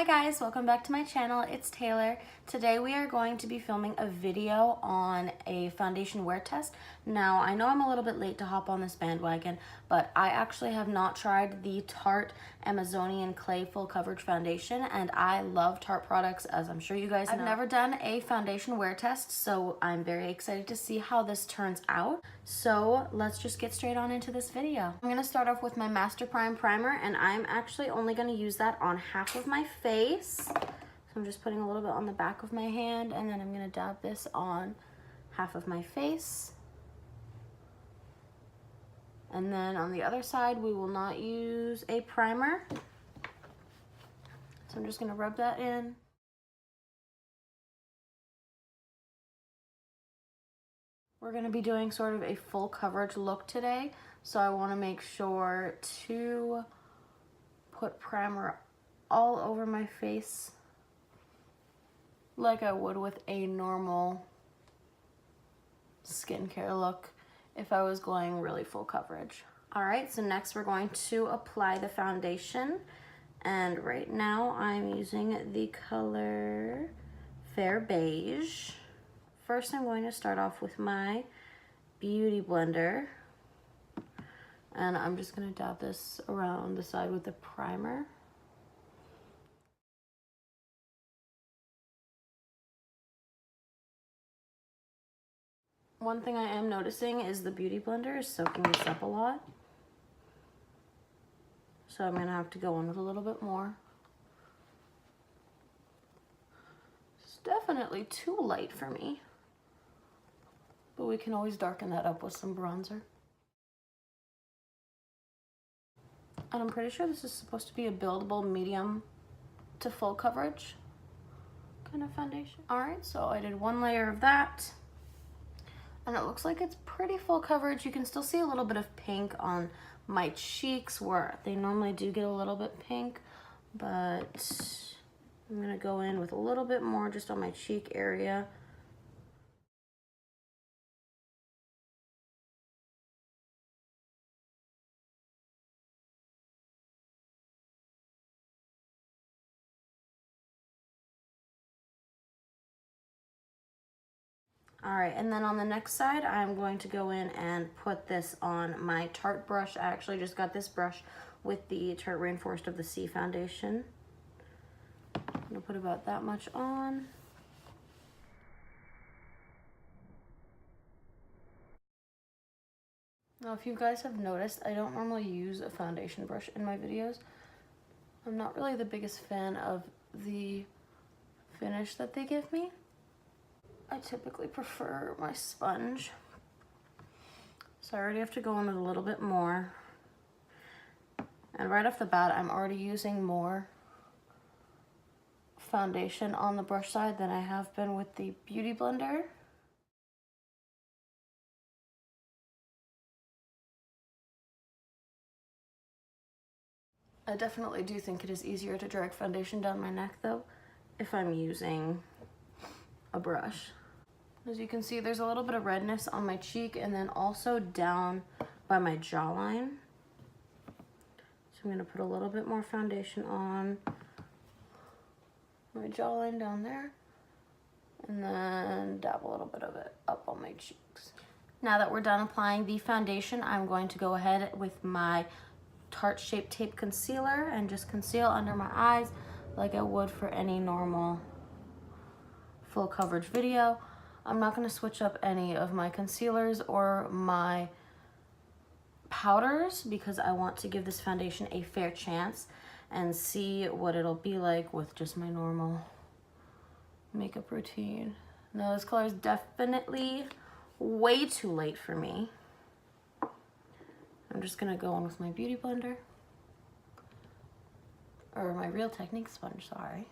guys, welcome back to my channel. It's Taylor. Today we are going to be filming a video on a foundation wear test. Now I know I'm a little bit late to hop on this bandwagon, but I actually have not tried the Tarte Amazonian Clay Full Coverage Foundation, and I love Tarte products, as I'm sure you guys know. I've never done a foundation wear test, so I'm very excited to see how this turns out. So let's just get straight on into this video. I'm gonna start off with my Master Prime primer, and I'm actually only gonna use that on half of my face. So I'm just putting a little bit on the back of my hand, and then I'm gonna dab this on half of my face. And then on the other side, we will not use a primer. So I'm just gonna rub that in. We're gonna be doing sort of a full coverage look today, so I wanna make sure to put primer all over my face like I would with a normal skincare look if I was going really full coverage. All right, so next we're going to apply the foundation, and right now I'm using the color Fair Beige. First, I'm going to start off with my Beauty Blender, and I'm just going to dab this around the side with the primer. One thing I am noticing is the Beauty Blender is soaking this up a lot, so I'm going to have to go in with a little bit more. It's definitely too light for me, but we can always darken that up with some bronzer. And I'm pretty sure this is supposed to be a buildable medium to full coverage kind of foundation. All right, so I did one layer of that, and it looks like it's pretty full coverage. You can still see a little bit of pink on my cheeks where they normally do get a little bit pink, but I'm gonna go in with a little bit more just on my cheek area. All right, and then on the next side, I'm going to go in and put this on my Tarte brush. I actually just got this brush with the Tarte Rainforest of the Sea foundation. I'm gonna put about that much on. Now, if you guys have noticed, I don't normally use a foundation brush in my videos. I'm not really the biggest fan of the finish that they give me. I typically prefer my sponge. So I already have to go in with a little bit more. And right off the bat, I'm already using more foundation on the brush side than I have been with the Beauty Blender. I definitely do think it is easier to drag foundation down my neck though, if I'm using a brush. As you can see, there's a little bit of redness on my cheek and then also down by my jawline. So I'm gonna put a little bit more foundation on my jawline down there, and then dab a little bit of it up on my cheeks. Now that we're done applying the foundation, I'm going to go ahead with my Tarte Shape Tape Concealer and just conceal under my eyes like I would for any normal full coverage video. I'm not going to switch up any of my concealers or my powders because I want to give this foundation a fair chance and see what it'll be like with just my normal makeup routine. Now this color is definitely way too late for me. I'm just gonna go in with my Beauty Blender, or my Real Techniques sponge, sorry.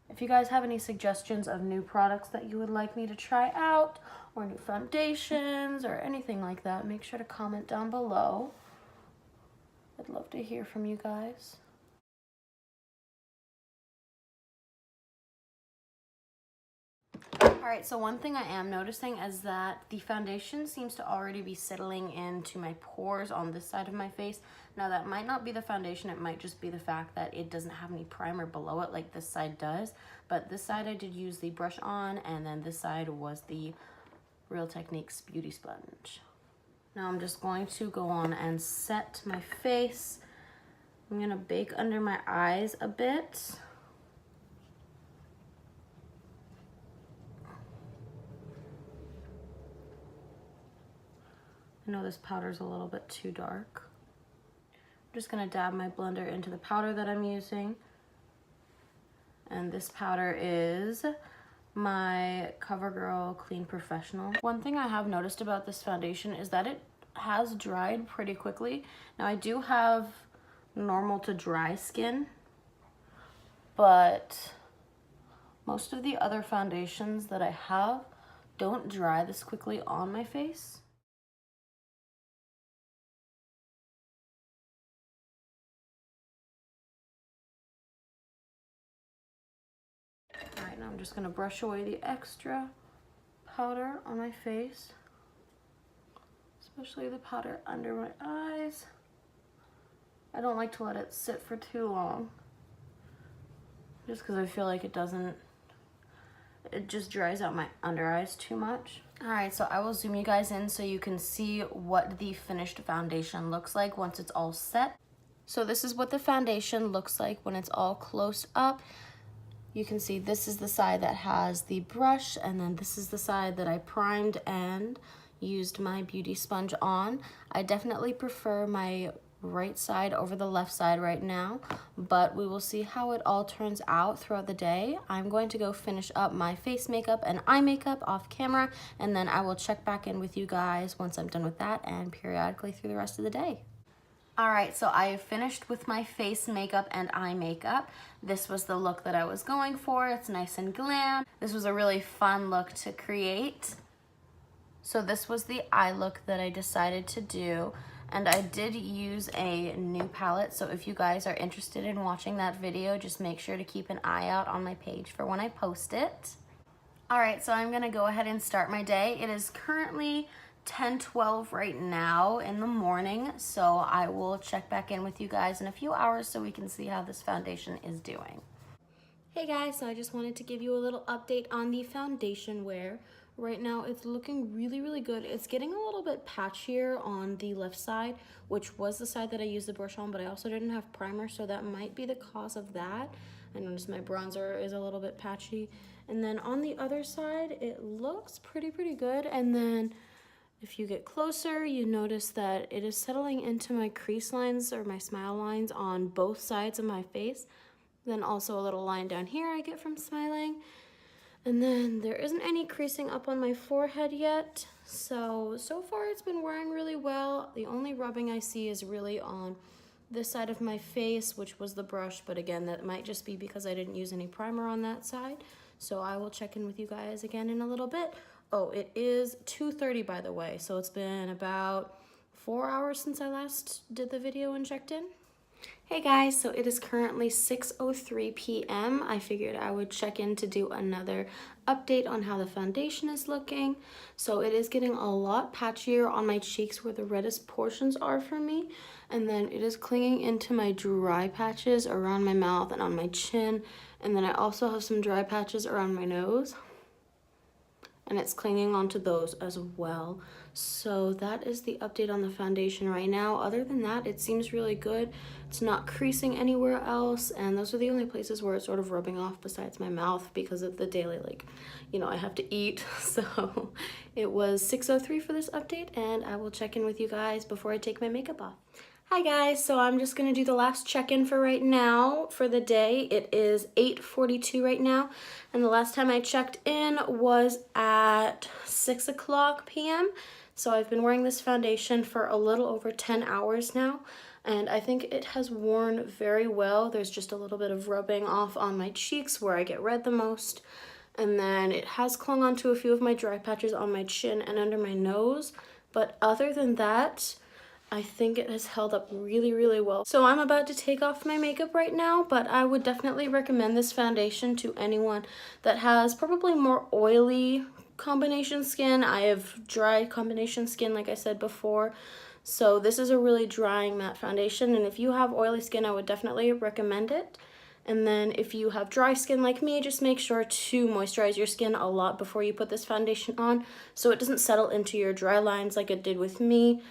If you guys have any suggestions of new products that you would like me to try out, or new foundations, or anything like that, make sure to comment down below. I'd love to hear from you guys. Alright, so one thing I am noticing is that the foundation seems to already be settling into my pores on this side of my face. Now that might not be the foundation, it might just be the fact that it doesn't have any primer below it like this side does. But this side I did use the brush on, and then this side was the Real Techniques Beauty Sponge. Now I'm just going to go on and set my face. I'm gonna bake under my eyes a bit. I know this powder's a little bit too dark. I'm just gonna dab my blender into the powder that I'm using. And this powder is my CoverGirl Clean Professional. One thing I have noticed about this foundation is that it has dried pretty quickly. Now I do have normal to dry skin, but most of the other foundations that I have don't dry this quickly on my face. Alright, now I'm just gonna brush away the extra powder on my face, especially the powder under my eyes. I don't like to let it sit for too long, just because I feel like it just dries out my under eyes too much. Alright, so I will zoom you guys in so you can see what the finished foundation looks like once it's all set. So this is what the foundation looks like when it's all close up. You can see this is the side that has the brush, and then this is the side that I primed and used my beauty sponge on. I definitely prefer my right side over the left side right now, but we will see how it all turns out throughout the day. I'm going to go finish up my face makeup and eye makeup off camera, and then I will check back in with you guys once I'm done with that and periodically through the rest of the day. Alright, so I have finished with my face makeup and eye makeup. This was the look that I was going for. It's nice and glam. This was a really fun look to create. So this was the eye look that I decided to do. And I did use a new palette, so if you guys are interested in watching that video, just make sure to keep an eye out on my page for when I post it. Alright, so I'm gonna go ahead and start my day. It is currently 10:12 right now in the morning, so I will check back in with you guys in a few hours so we can see how this foundation is doing. Hey guys, so I just wanted to give you a little update on the foundation wear. Right now it's looking really good. It's getting a little bit patchier on the left side, which was the side that I used the brush on, but I also didn't have primer, so that might be the cause of that. I noticed my bronzer is a little bit patchy. And then on the other side, it looks pretty good. And then if you get closer, you notice that it is settling into my crease lines or my smile lines on both sides of my face. Then also a little line down here I get from smiling. And then there isn't any creasing up on my forehead yet. So far it's been wearing really well. The only rubbing I see is really on this side of my face, which was the brush. But again, that might just be because I didn't use any primer on that side. So I will check in with you guys again in a little bit. Oh, it is 2:30 by the way, so it's been about 4 hours since I last did the video and checked in. Hey guys, so it is currently 6:03 p.m. I figured I would check in to do another update on how the foundation is looking. So it is getting a lot patchier on my cheeks where the reddest portions are for me, and then it is clinging into my dry patches around my mouth and on my chin, and then I also have some dry patches around my nose, and it's clinging onto those as well. So that is the update on the foundation right now. Other than that, it seems really good. It's not creasing anywhere else, and those are the only places where it's sort of rubbing off besides my mouth because of the daily, I have to eat. So it was 6:03 for this update, and I will check in with you guys before I take my makeup off. Hi guys, so I'm just gonna do the last check-in for right now for the day. It is 8:42 right now, and the last time I checked in was at 6 o'clock p.m. So I've been wearing this foundation for a little over 10 hours now, and I think it has worn very well. There's just a little bit of rubbing off on my cheeks where I get red the most, and then it has clung onto a few of my dry patches on my chin and under my nose, but other than that, I think it has held up really, really well. So I'm about to take off my makeup right now, but I would definitely recommend this foundation to anyone that has probably more oily combination skin. I have dry combination skin, like I said before. So this is a really drying matte foundation, and if you have oily skin, I would definitely recommend it. And then if you have dry skin like me, just make sure to moisturize your skin a lot before you put this foundation on so it doesn't settle into your dry lines like it did with me.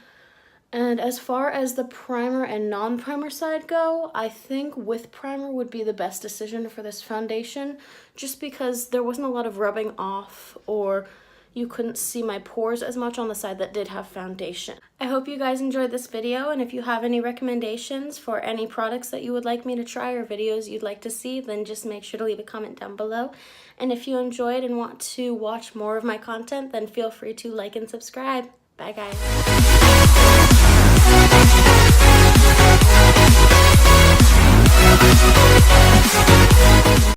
And as far as the primer and non-primer side go, I think with primer would be the best decision for this foundation, just because there wasn't a lot of rubbing off, or you couldn't see my pores as much on the side that did have foundation. I hope you guys enjoyed this video, and if you have any recommendations for any products that you would like me to try or videos you'd like to see, then just make sure to leave a comment down below. And if you enjoyed and want to watch more of my content, then feel free to like and subscribe. Bye guys.